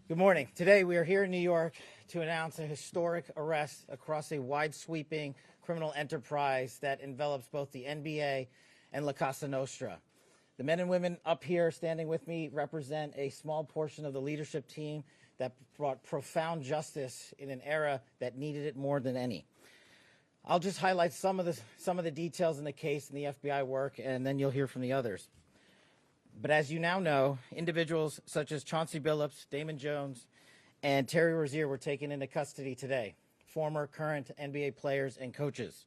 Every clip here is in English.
Good morning. Today we are here in New York to announce a historic arrest across a wide-sweeping criminal enterprise that envelops both the NBA and La Casa Nostra. The men and women up here standing with me represent a small portion of the leadership team that brought profound justice in an era that needed it more than any. I'll just highlight some of the details in the case and the FBI work, and then you'll hear from the others. But as you now know, individuals such as Chauncey Billups, Damon Jones, and Terry Rozier were taken into custody today, former, current NBA players and coaches.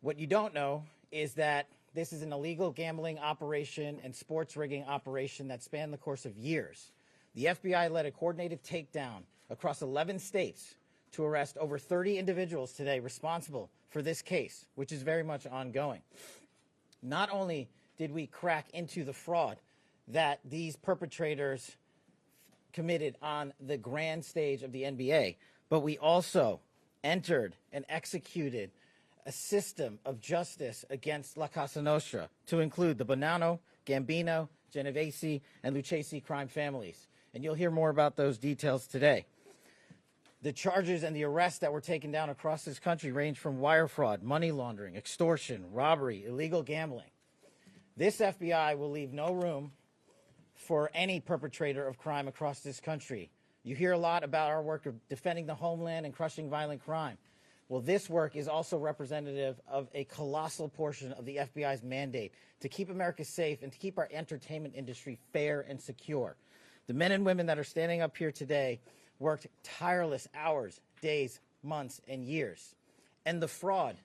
What you don't know is that this is an illegal gambling operation and sports rigging operation that spanned the course of years. The FBI led a coordinated takedown across 11 states to arrest over 30 individuals today responsible for this case, which is very much ongoing. Not only did we crack into the fraud that these perpetrators committed on the grand stage of the NBA, but we also entered and executed a system of justice against La Casa Nostra to include the Bonanno, Gambino, Genovese, and Lucchese crime families. And you'll hear more about those details today. The charges and the arrests that were taken down across this country range from wire fraud, money laundering, extortion, robbery, illegal gambling. This FBI will leave no room for any perpetrator of crime across this country. You hear a lot about our work of defending the homeland and crushing violent crime. Well, this work is also representative of a colossal portion of the FBI's mandate to keep America safe and to keep our entertainment industry fair and secure. The men and women that are standing up here today worked tireless hours, days, months, and years. And the fraud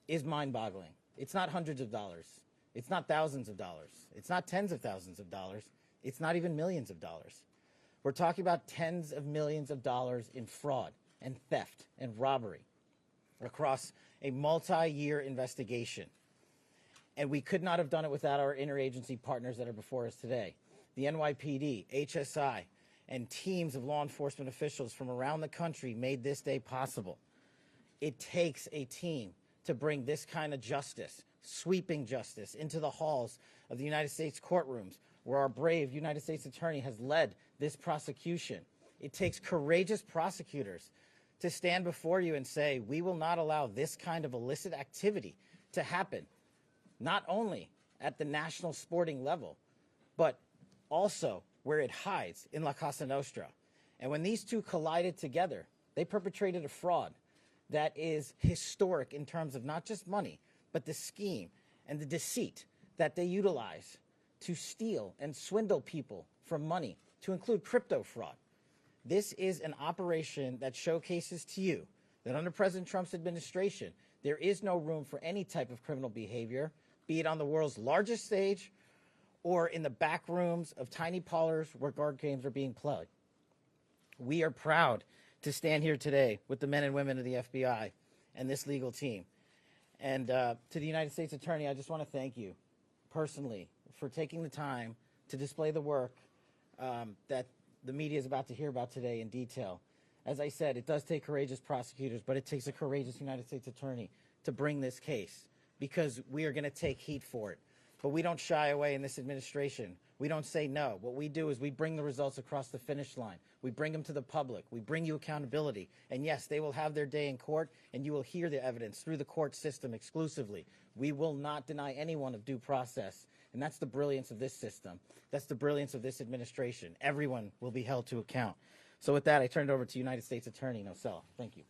is mind-boggling. It's not hundreds of dollars. It's not thousands of dollars. It's not tens of thousands of dollars. It's not even millions of dollars. We're talking about tens of millions of dollars in fraud and theft and robbery across a multi-year investigation. And we could not have done it without our interagency partners that are before us today. The NYPD, HSI, and teams of law enforcement officials from around the country made this day possible. It takes a team to bring this kind of justice, sweeping justice, into the halls of the United States courtrooms, where our brave United States attorney has led this prosecution. It takes courageous prosecutors to stand before you and say, we will not allow this kind of illicit activity to happen, not only at the national sporting level, but also where it hides in La Casa Nostra. And when these two collided together, they perpetrated a fraud that is historic in terms of not just money, but the scheme and the deceit that they utilize to steal and swindle people from money, to include crypto fraud. This is an operation that showcases to you that under President Trump's administration, there is no room for any type of criminal behavior, be it on the world's largest stage or in the back rooms of tiny parlors where card games are being played. We are proud to stand here today with the men and women of the FBI and this legal team. And to the United States Attorney, I just want to thank you personally for taking the time to display the work that the media is about to hear about today in detail. As I said, it does take courageous prosecutors, but it takes a courageous United States Attorney to bring this case, because we are going to take heat for it. But we don't shy away in this administration. We don't say no. What we do is we bring the results across the finish line. We bring them to the public. We bring you accountability. And yes, they will have their day in court, and you will hear the evidence through the court system exclusively. We will not deny anyone of due process. And that's the brilliance of this system. That's the brilliance of this administration. Everyone will be held to account. So with that, I turn it over to United States Attorney Nocella. Thank you.